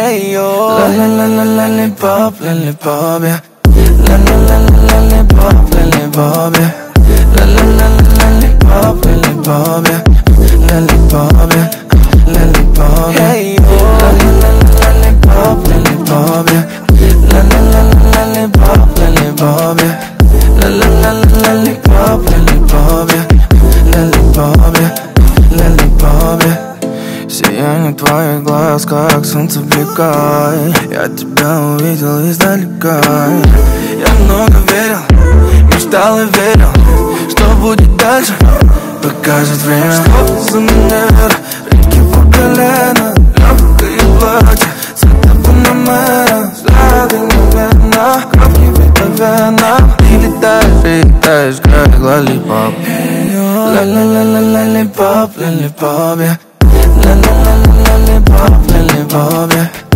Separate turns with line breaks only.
Hey yo, la la la la lollipop, lollipop, yeah. La la la la lollipop, lollipop, yeah. La la la la lollipop, lollipop, yeah. Lollipop, yeah. Lollipop, yeah. Hey yo, la la la la lollipop, lollipop, yeah. La la la la lollipop, lollipop, yeah. La la la la lollipop, lollipop, yeah. Lollipop, yeah. Lollipop, yeah. Сияние твоих глаз, как солнце блика. Я тебя увидел издалека. Я много верил, мечтал и верил, что будет дальше, покажет время. Что ты за манера, реки по колено, легкое платье, цвета панамера, взгляды неверно, кровь не вдохновенно. И летаешь, как лоллипоп. Ла-ла-ла-ла lollipop, lollipop, yeah. La la la la lollipop, lollipop, yeah.